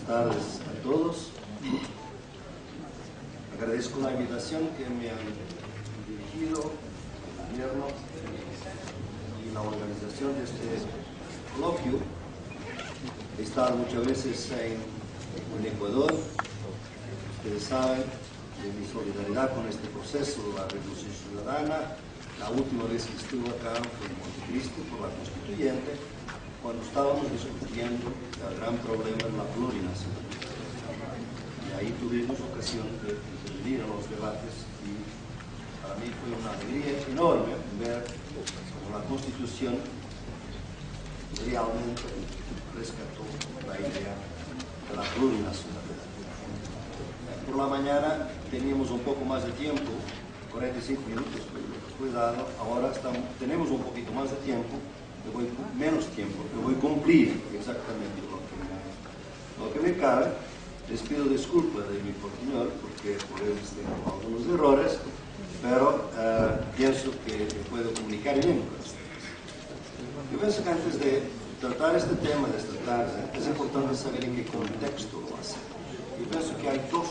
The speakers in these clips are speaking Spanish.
tardes a todos. Agradezco la invitación que me han dirigido el gobierno y la organización de este coloquio. He estado muchas veces en Ecuador. Ustedes saben de mi solidaridad con este proceso de la Revolución Ciudadana. La última vez que estuve acá fue en Montecristi por la Constituyente, cuando estábamos discutiendo el gran problema de la plurinacionalidad. Y ahí tuvimos ocasión de intervenir en los debates y para mí fue una alegría enorme ver cómo la Constitución realmente rescató la idea de la plurinacionalidad. Por la mañana teníamos un poco más de tiempo, 45 minutos fue dado, ahora tenemos un poquito más de tiempo, menos tiempo, que voy a cumplir exactamente lo que me cabe. Les pido disculpas de mi portuñol, porque por eso tengo algunos errores, pero pienso que puedo comunicar bien con ustedes. Yo pienso que antes de tratar este tema de esta tarde, es importante saber en qué contexto lo hacemos. Yo pienso que hay dos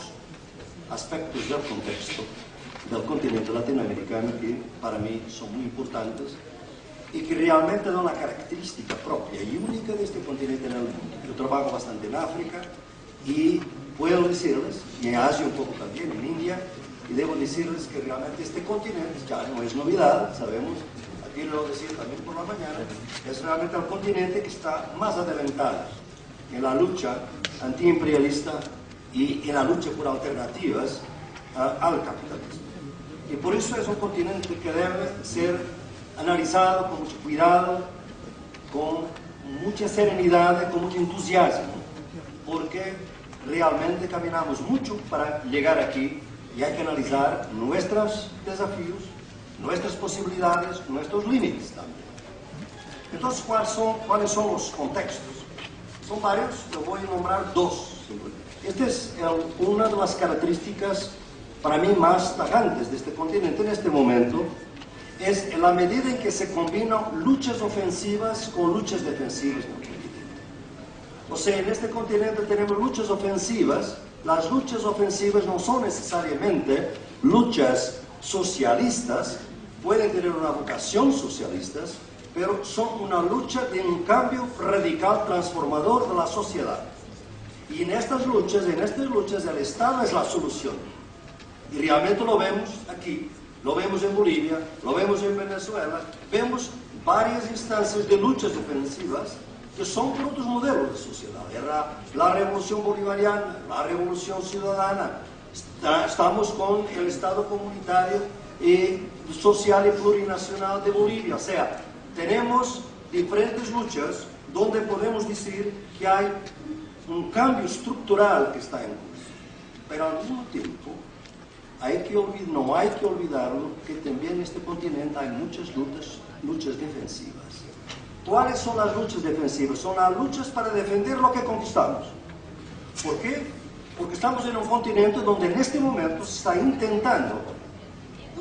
aspectos del contexto del continente latinoamericano que para mí son muy importantes y que realmente dan la característica propia y única de este continente en el mundo. Yo trabajo bastante en África y puedo decirles, y en Asia un poco también, en India, y debo decirles que realmente este continente ya no es novedad, sabemos, aquí lo decía también por la mañana, es realmente el continente que está más adelantado en la lucha antiimperialista y en la lucha por alternativas al capitalismo. Y por eso es un continente que debe ser analizado con mucho cuidado, con mucha serenidad, con mucho entusiasmo, porque realmente caminamos mucho para llegar aquí y hay que analizar nuestros desafíos, nuestras posibilidades, nuestros límites también. Entonces, ¿cuáles son los contextos? Son varios, yo voy a nombrar dos. Esta es una de las características para mí más tajantes de este continente en este momento, es en la medida en que se combinan luchas ofensivas con luchas defensivas en el continente. O sea, en este continente tenemos luchas ofensivas. Las luchas ofensivas no son necesariamente luchas socialistas, pueden tener una vocación socialista, pero son una lucha de un cambio radical transformador de la sociedad. Y en estas luchas el Estado es la solución. Y realmente lo vemos aquí, lo vemos en Bolivia, lo vemos en Venezuela, vemos varias instancias de luchas defensivas que son por otros modelos de sociedad. Era la revolución bolivariana, la revolución ciudadana, estamos con el Estado comunitario y social y plurinacional de Bolivia. O sea, tenemos diferentes luchas donde podemos decir que hay un cambio estructural que está en curso. Pero al mismo tiempo, no hay que olvidarlo que también en este continente hay muchas luchas defensivas. ¿Cuáles son las luchas defensivas? Son las luchas para defender lo que conquistamos. ¿Por qué? Porque estamos en un continente donde en este momento se está intentando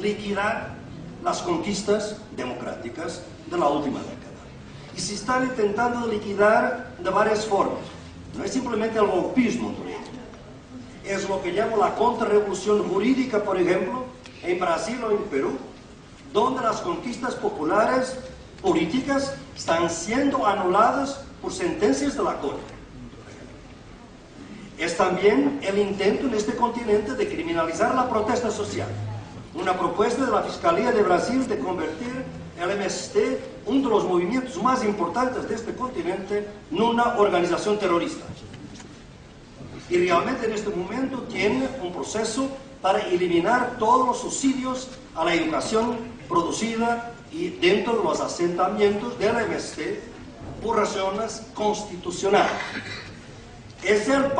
liquidar las conquistas democráticas de la última década. Y se están intentando liquidar de varias formas. No es simplemente el golpismo, es lo que llamo la contrarrevolución jurídica, por ejemplo, en Brasil o en Perú, donde las conquistas populares políticas están siendo anuladas por sentencias de la Corte. Es también el intento en este continente de criminalizar la protesta social. Una propuesta de la Fiscalía de Brasil de convertir el MST, uno de los movimientos más importantes de este continente, en una organización terrorista. Y realmente en este momento tiene un proceso para eliminar todos los subsidios a la educación producida y dentro de los asentamientos del MST por razones constitucionales. Es el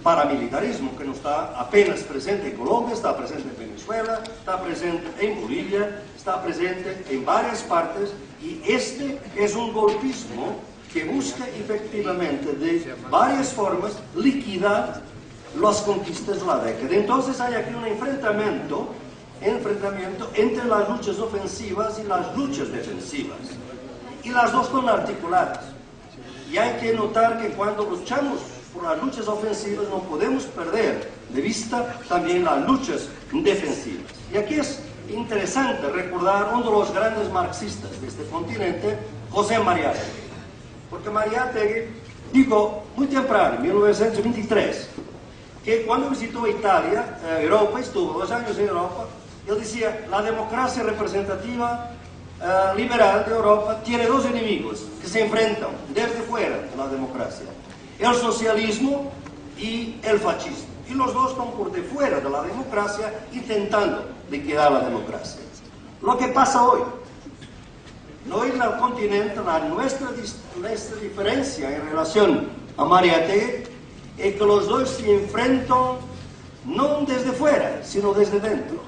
paramilitarismo que no está apenas presente en Colombia, está presente en Venezuela, está presente en Bolivia, está presente en varias partes, y este es un golpismo que busca efectivamente de varias formas liquidar las conquistas de la década. Entonces hay aquí un enfrentamiento entre las luchas ofensivas y las luchas defensivas, y las dos son articuladas. Y hay que notar que cuando luchamos por las luchas ofensivas, no podemos perder de vista también las luchas defensivas. Y aquí es interesante recordar uno de los grandes marxistas de este continente, José Mariátegui. Porque Mariátegui dijo muy temprano, en 1923, que cuando visitó Italia, Europa, estuvo 2 años en Europa, él decía, la democracia representativa liberal de Europa tiene 2 enemigos que se enfrentan desde fuera de la democracia: el socialismo y el fascismo. Y los dos están por de fuera de la democracia intentando liquidar la democracia. Lo que pasa hoy, no en el continente, nuestra diferencia en relación a Mariátegui es que los dos se enfrentan no desde fuera, sino desde dentro.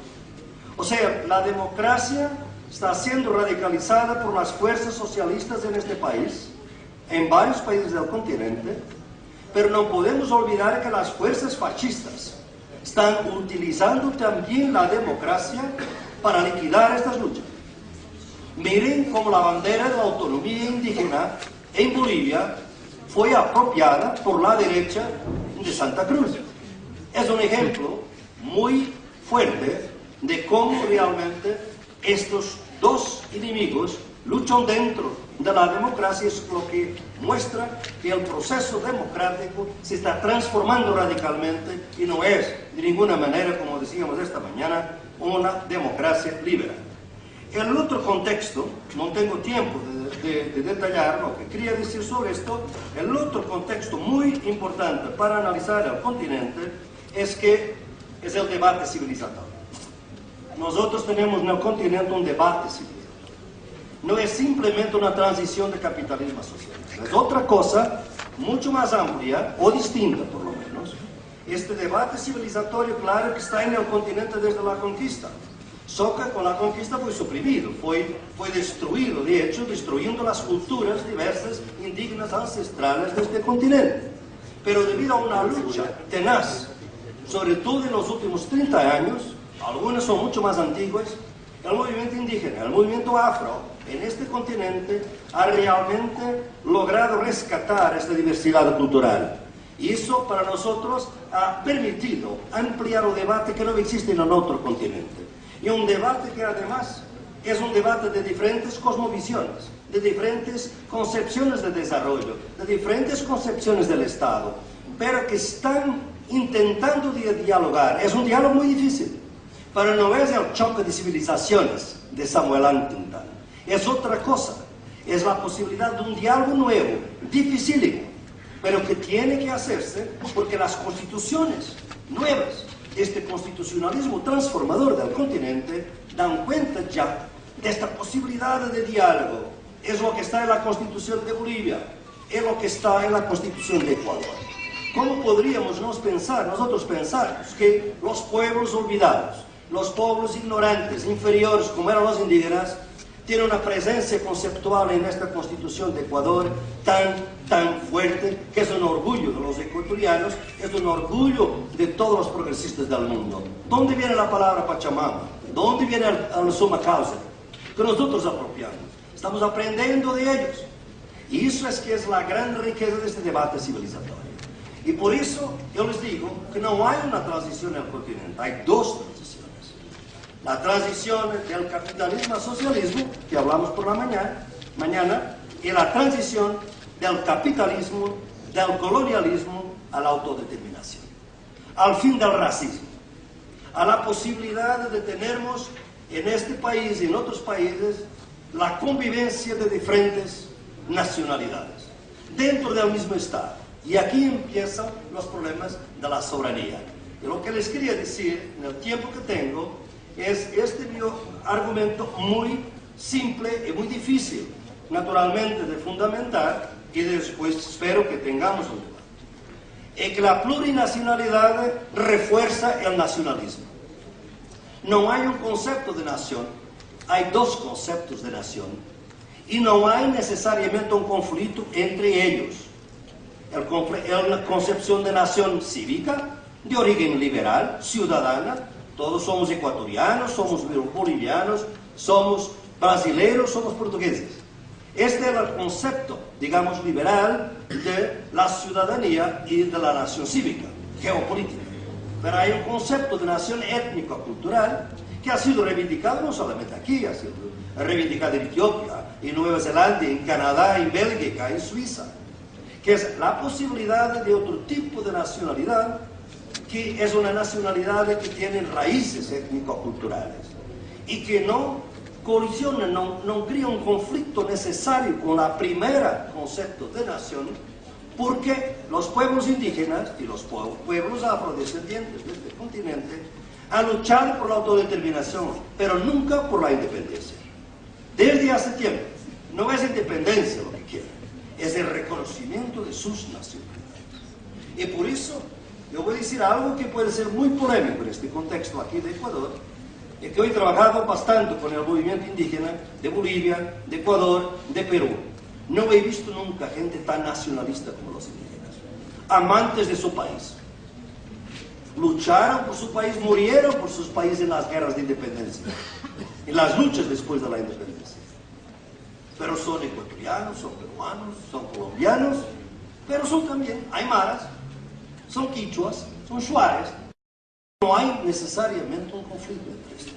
O sea, la democracia está siendo radicalizada por las fuerzas socialistas en este país, en varios países del continente, pero no podemos olvidar que las fuerzas fascistas están utilizando también la democracia para liquidar estas luchas. Miren cómo la bandera de la autonomía indígena en Bolivia fue apropiada por la derecha de Santa Cruz. Es un ejemplo muy fuerte de cómo realmente estos dos enemigos luchan dentro de la democracia. Es lo que muestra que el proceso democrático se está transformando radicalmente y no es de ninguna manera, como decíamos esta mañana, una democracia liberal. En el otro contexto, no tengo tiempo de detallar lo que quería decir sobre esto, el otro contexto muy importante para analizar el continente es que es el debate civilizatorio. Nosotros tenemos en el continente un debate civilizatorio. No es simplemente una transición de capitalismo a socialismo, es otra cosa mucho más amplia o distinta por lo menos. Este debate civilizatorio, claro que está en el continente desde la conquista. Solo con la conquista fue suprimido, fue destruido, de hecho, destruyendo las culturas diversas, indígenas, ancestrales de este continente. Pero debido a una lucha tenaz, sobre todo en los últimos 30 años, algunas son mucho más antiguas, el movimiento indígena, el movimiento afro, en este continente, ha realmente logrado rescatar esta diversidad cultural. Y eso para nosotros ha permitido ampliar el debate que no existe en el otro continente. Y un debate que además es un debate de diferentes cosmovisiones, de diferentes concepciones de desarrollo, de diferentes concepciones del Estado, pero que están intentando dialogar. Es un diálogo muy difícil, pero no es el choque de civilizaciones de Samuel Huntington. Es otra cosa, es la posibilidad de un diálogo nuevo, dificílimo, pero que tiene que hacerse porque las constituciones nuevas, este constitucionalismo transformador del continente, dan cuenta ya de esta posibilidad de diálogo. Es lo que está en la Constitución de Bolivia, es lo que está en la Constitución de Ecuador. ¿Cómo podríamos nosotros pensar que los pueblos olvidados, los pueblos ignorantes, inferiores, como eran los indígenas, tienen una presencia conceptual en esta Constitución de Ecuador tan fuerte, que es un orgullo de los ecuatorianos, es un orgullo de todos los progresistas del mundo? ¿Dónde viene la palabra Pachamama? ¿Dónde viene la suma causa? Que nosotros apropiamos. Estamos aprendiendo de ellos. Y eso es que es la gran riqueza de este debate civilizatorio. Y por eso yo les digo que no hay una transición en el continente, hay dos transiciones. La transición del capitalismo al socialismo, que hablamos por la mañana, y la transición del capitalismo, del colonialismo a la autodeterminación, al fin del racismo, a la posibilidad de tenermos en este país y en otros países la convivencia de diferentes nacionalidades dentro del mismo Estado. Y aquí empiezan los problemas de la soberanía. Y lo que les quería decir en el tiempo que tengo es este mi argumento muy simple y muy difícil, naturalmente, de fundamentar, y después espero que tengamos un debate. Es que la plurinacionalidad refuerza el nacionalismo. No hay un concepto de nación, hay dos conceptos de nación, y no hay necesariamente un conflicto entre ellos. La concepción de nación cívica, de origen liberal, ciudadana, todos somos ecuatorianos, somos bolivianos, somos brasileños, somos portugueses. Este era el concepto, digamos, liberal de la ciudadanía y de la nación cívica, geopolítica. Pero hay un concepto de nación étnico-cultural que ha sido reivindicado no solamente aquí, ha sido reivindicado en Etiopía, en Nueva Zelanda, en Canadá, en Bélgica, en Suiza, que es la posibilidad de otro tipo de nacionalidad, que es una nacionalidad que tiene raíces étnico-culturales y que no colisiona, no crea un conflicto necesario con la primera concepto de nación, porque los pueblos indígenas y los pueblos afrodescendientes de este continente han luchado por la autodeterminación, pero nunca por la independencia. Desde hace tiempo, no es independencia lo que quieren, es el reconocimiento de sus nacionalidades. Y por eso, yo voy a decir algo que puede ser muy polémico en este contexto aquí de Ecuador, y que hoy he trabajado bastante con el movimiento indígena de Bolivia, de Ecuador, de Perú. No he visto nunca gente tan nacionalista como los indígenas, amantes de su país. Lucharon por su país, murieron por sus países en las guerras de independencia, en las luchas después de la independencia. Pero son ecuatorianos, son peruanos, son colombianos, pero son también aymaras, son quichuas, son shuares. No hay necesariamente un conflicto entre esto.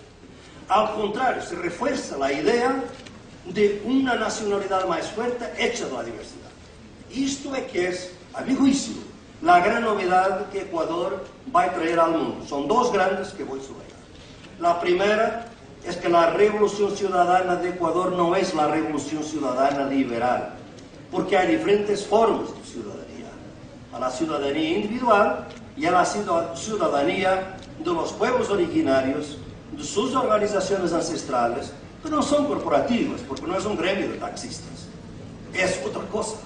Al contrario, se refuerza la idea de una nacionalidad más fuerte hecha de la diversidad. Esto es que es, a mi juicio, la gran novedad que Ecuador va a traer al mundo. Son dos grandes que voy a subrayar. La primera es que la revolución ciudadana de Ecuador no es la revolución ciudadana liberal, porque hay diferentes formas de ciudadanía. A la ciudadanía individual y a la ciudadanía de los pueblos originarios, de sus organizaciones ancestrales, pero no son corporativas, porque no es un gremio de taxistas. Es otra cosa.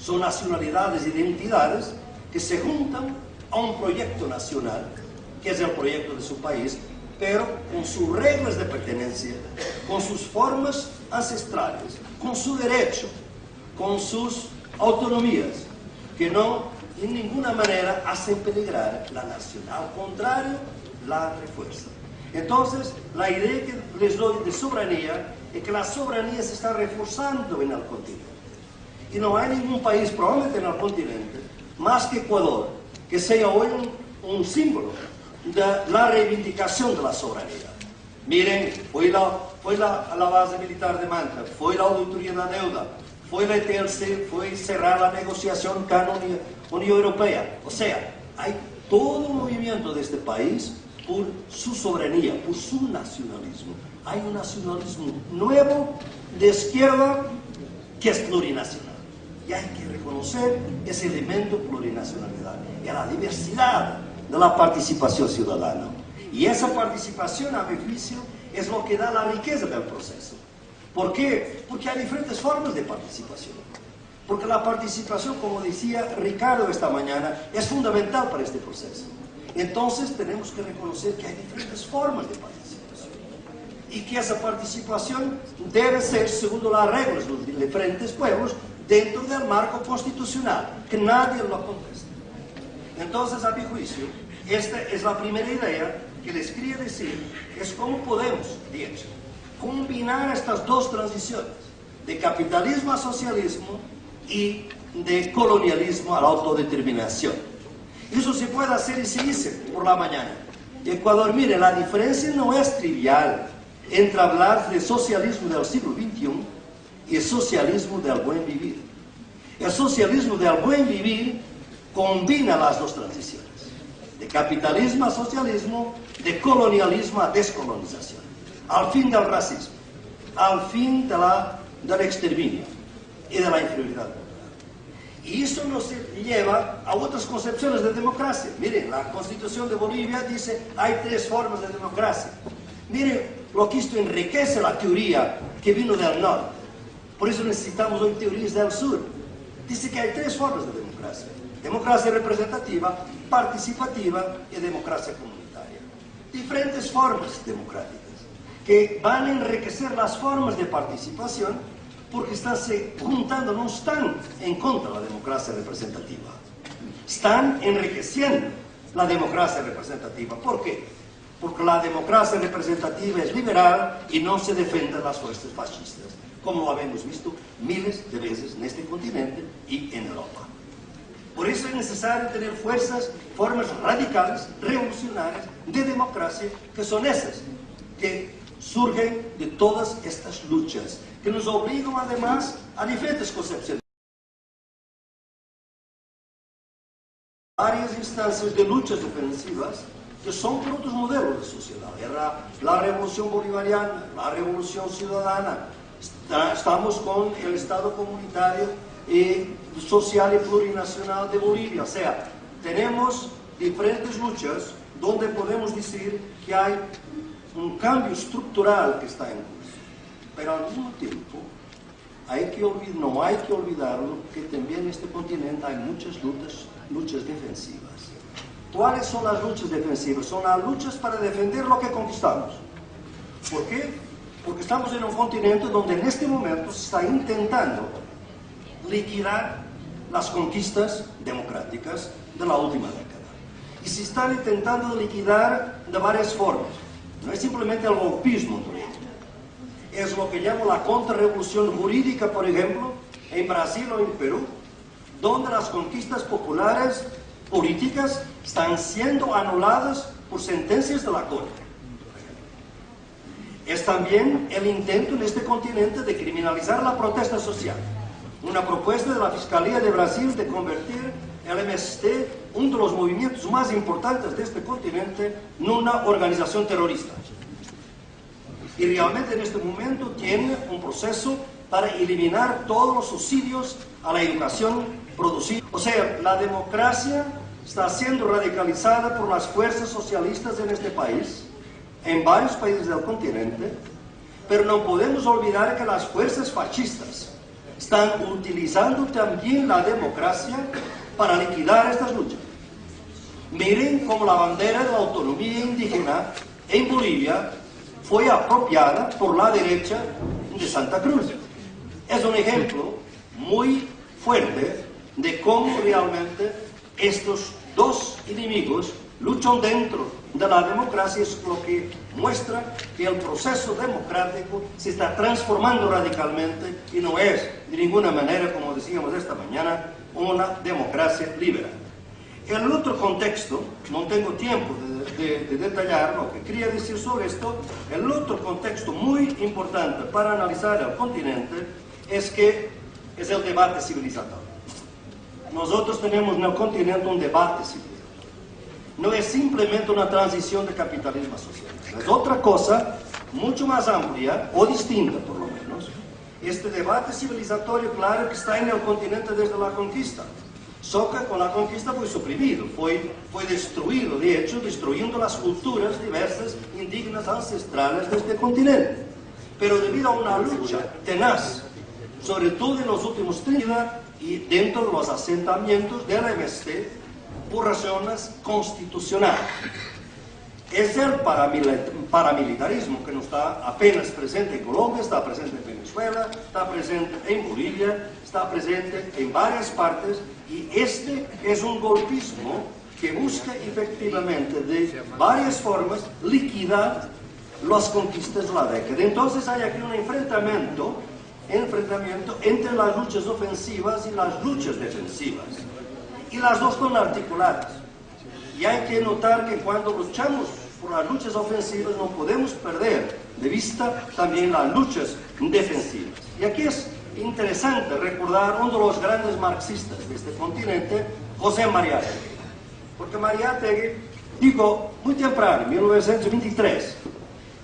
Son nacionalidades e identidades que se juntan a un proyecto nacional, que es el proyecto de su país, pero con sus reglas de pertenencia, con sus formas ancestrales, con su derecho, con sus autonomías, que no en ninguna manera hacen peligrar la nación, al contrario, la refuerzan. Entonces, la idea que les doy de soberanía es que la soberanía se está reforzando en el continente. Y no hay ningún país, probablemente en el continente, más que Ecuador, que sea hoy un símbolo de la reivindicación de la soberanía. Miren, fue la base militar de Manta, fue la auditoría de la deuda, fue la ETLC, fue cerrar la negociación con la Unión Europea. O sea, hay todo un movimiento de este país por su soberanía, por su nacionalismo. Hay un nacionalismo nuevo de izquierda que es plurinacional. Y hay que reconocer ese elemento plurinacionalidad y a la diversidad de la participación ciudadana. Y esa participación, a mi juicio, es lo que da la riqueza del proceso. ¿Por qué? Porque hay diferentes formas de participación. Porque la participación, como decía Ricardo esta mañana, es fundamental para este proceso. Entonces tenemos que reconocer que hay diferentes formas de participación. Y que esa participación debe ser, según las reglas de los diferentes pueblos, dentro del marco constitucional, que nadie lo contesta. Entonces, a mi juicio, esta es la primera idea que les quería decir, es cómo podemos, de hecho, combinar estas dos transiciones, de capitalismo a socialismo y de colonialismo a la autodeterminación. Eso se puede hacer y se dice por la mañana. Ecuador, mire, la diferencia no es trivial entre hablar de socialismo del siglo XXI y el socialismo del buen vivir. El socialismo del buen vivir combina las dos transiciones, de capitalismo a socialismo, de colonialismo a descolonización, al fin del racismo, al fin del exterminio y de la inferioridad cultural. Y eso nos lleva a otras concepciones de democracia. Miren, la Constitución de Bolivia dice hay tres formas de democracia. Miren lo que esto enriquece la teoría que vino del norte. Por eso necesitamos hoy teorías del sur. Dice que hay tres formas de democracia. Democracia representativa, participativa y democracia comunitaria. Diferentes formas democráticas que van a enriquecer las formas de participación porque están se juntando, no están en contra de la democracia representativa. Están enriqueciendo la democracia representativa. ¿Por qué? porque la democracia representativa es liberal y no se defiende las fuerzas fascistas, como lo hemos visto miles de veces en este continente y en Europa. Por eso es necesario tener formas radicales, revolucionarias de democracia, que son esas que surgen de todas estas luchas, que nos obligan además a diferentes concepciones. Varias instancias de luchas defensivas que son por otros modelos de sociedad. Era la revolución bolivariana, la revolución ciudadana. Estamos con el Estado comunitario social y plurinacional de Bolivia. O sea, tenemos diferentes luchas donde podemos decir que hay un cambio estructural que está en curso. Pero al mismo tiempo, no hay que olvidarlo que también en este continente hay muchas luchas defensivas. ¿Cuáles son las luchas defensivas? Son las luchas para defender lo que conquistamos. ¿Por qué? Porque estamos en un continente donde en este momento se está intentando liquidar las conquistas democráticas de la última década. Y se están intentando liquidar de varias formas. No es simplemente el golpismo, es lo que llamo la contrarrevolución jurídica, por ejemplo, en Brasil o en Perú, donde las conquistas populares políticas están siendo anuladas por sentencias de la Corte. Es también el intento en este continente de criminalizar la protesta social. Una propuesta de la Fiscalía de Brasil de convertir el MST, uno de los movimientos más importantes de este continente, en una organización terrorista. Y realmente en este momento tiene un proceso para eliminar todos los subsidios a la educación producida. O sea, la democracia está siendo radicalizada por las fuerzas socialistas en este país, en varios países del continente, pero no podemos olvidar que las fuerzas fascistas están utilizando también la democracia para liquidar estas luchas. Miren cómo la bandera de la autonomía indígena en Bolivia fue apropiada por la derecha de Santa Cruz. Es un ejemplo muy fuerte de cómo realmente estos dos enemigos luchan dentro de la democracia. Es lo que muestra que el proceso democrático se está transformando radicalmente y no es de ninguna manera, como decíamos esta mañana, una democracia liberal. El otro contexto, no tengo tiempo de detallar lo que quería decir sobre esto, el otro contexto muy importante para analizar el continente es el debate civilizatorio. Nosotros tenemos en el continente un debate civilizatorio. No es simplemente una transición de capitalismo a socialismo, es otra cosa mucho más amplia o distinta por lo menos. Este debate civilizatorio, claro que está en el continente desde la conquista. Soca con la conquista fue suprimido, fue destruido, de hecho, destruyendo las culturas diversas, indígenas, ancestrales de este continente. Pero debido a una lucha tenaz, sobre todo en los últimos 30 y dentro de los asentamientos del MST, por razones constitucionales. Es el paramilitarismo que no está apenas presente en Colombia, está presente en Venezuela, está presente en Bolivia, está presente en varias partes, y este es un golpismo que busca efectivamente de varias formas liquidar las conquistas de la década. Entonces hay aquí un enfrentamiento entre las luchas ofensivas y las luchas defensivas, y las dos son articuladas. Y hay que notar que cuando luchamos por las luchas ofensivas no podemos perder de vista también las luchas defensivas. Y aquí es interesante recordar uno de los grandes marxistas de este continente, José Mariátegui. Porque Mariátegui dijo muy temprano, en 1923,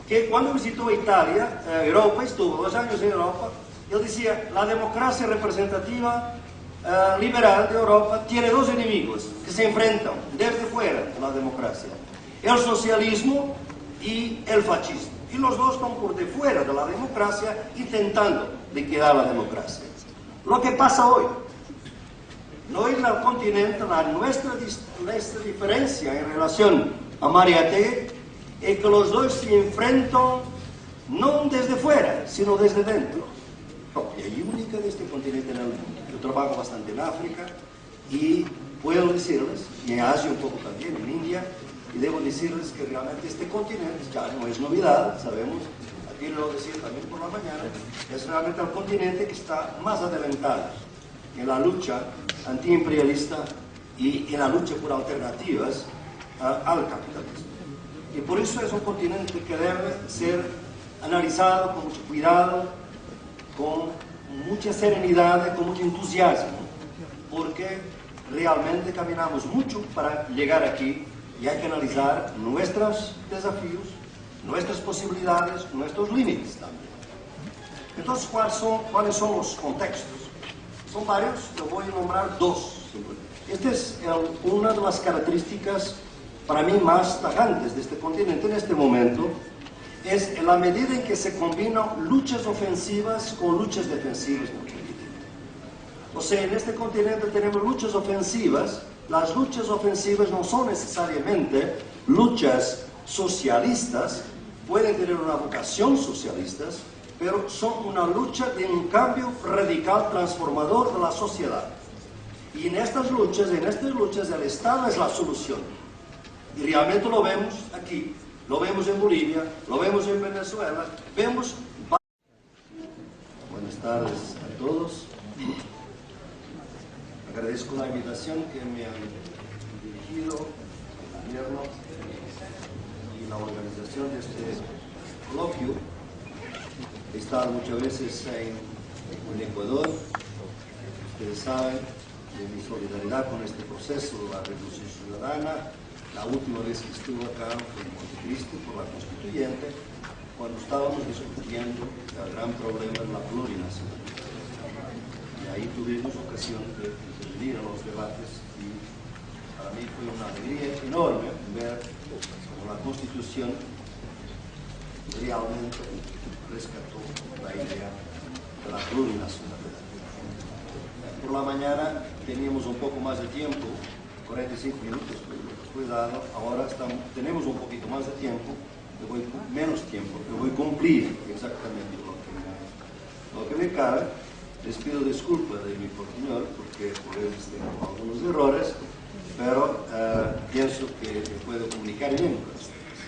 que cuando visitó Italia, Europa, estuvo 2 años en Europa, él decía, la democracia representativa liberal de Europa tiene dos enemigos que se enfrentan desde fuera de la democracia: el socialismo y el fascismo. Y los dos están por de fuera de la democracia intentando liquidar la democracia. Lo que pasa hoy, no en el continente, nuestra diferencia en relación a Mariátegui es que los dos se enfrentan no desde fuera, sino desde dentro. Propia y única de este continente en el mundo. Yo trabajo bastante en África y puedo decirles, y en Asia un poco también, en India, y debo decirles que realmente este continente ya no es novedad, sabemos, aquí lo decía también por la mañana, es realmente el continente que está más adelantado en la lucha antiimperialista y en la lucha por alternativas al capitalismo. Y por eso es un continente que debe ser analizado con mucho cuidado, con mucha serenidad, con mucho entusiasmo, porque realmente caminamos mucho para llegar aquí y hay que analizar nuestros desafíos, nuestras posibilidades, nuestros límites también. Entonces, ¿cuáles son los contextos? Son varios, yo voy a nombrar dos. Esta es una de las características para mí más tajantes de este continente en este momento, es en la medida en que se combinan luchas ofensivas con luchas defensivas. O sea, en este continente tenemos luchas ofensivas. Las luchas ofensivas no son necesariamente luchas socialistas, pueden tener una vocación socialista, pero son una lucha de un cambio radical transformador de la sociedad. Y en estas luchas el Estado es la solución. Y realmente lo vemos aquí, lo vemos en Bolivia, lo vemos en Venezuela, vemos... Buenas tardes a todos. Agradezco la invitación que me han dirigido el gobierno y la organización de este coloquio. He estado muchas veces en Ecuador, ustedes saben de mi solidaridad con este proceso de la Revolución Ciudadana. La última vez que estuve acá fue en Montecristo por la Constituyente, cuando estábamos discutiendo el gran problema de la plurinacionalidad. Y ahí tuvimos ocasión de intervenir en los debates y para mí fue una alegría enorme ver cómo la Constitución realmente rescató la idea de la plurinacionalidad. Por la mañana teníamos un poco más de tiempo, 45 minutos fue dado, ahora tenemos un poquito más de tiempo, menos tiempo, que voy a cumplir exactamente lo que me cabe. Les pido disculpas de mi portuñol, porque por veces tengo algunos errores, pero pienso que puedo comunicar bien con ustedes.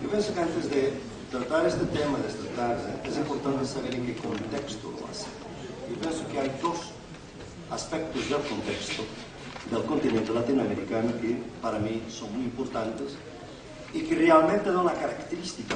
Yo pienso que antes de tratar este tema de esta tarde, es importante saber en qué contexto lo hacemos. Yo pienso que hay dos aspectos del contexto del continente latinoamericano que para mí son muy importantes y que realmente dan una característica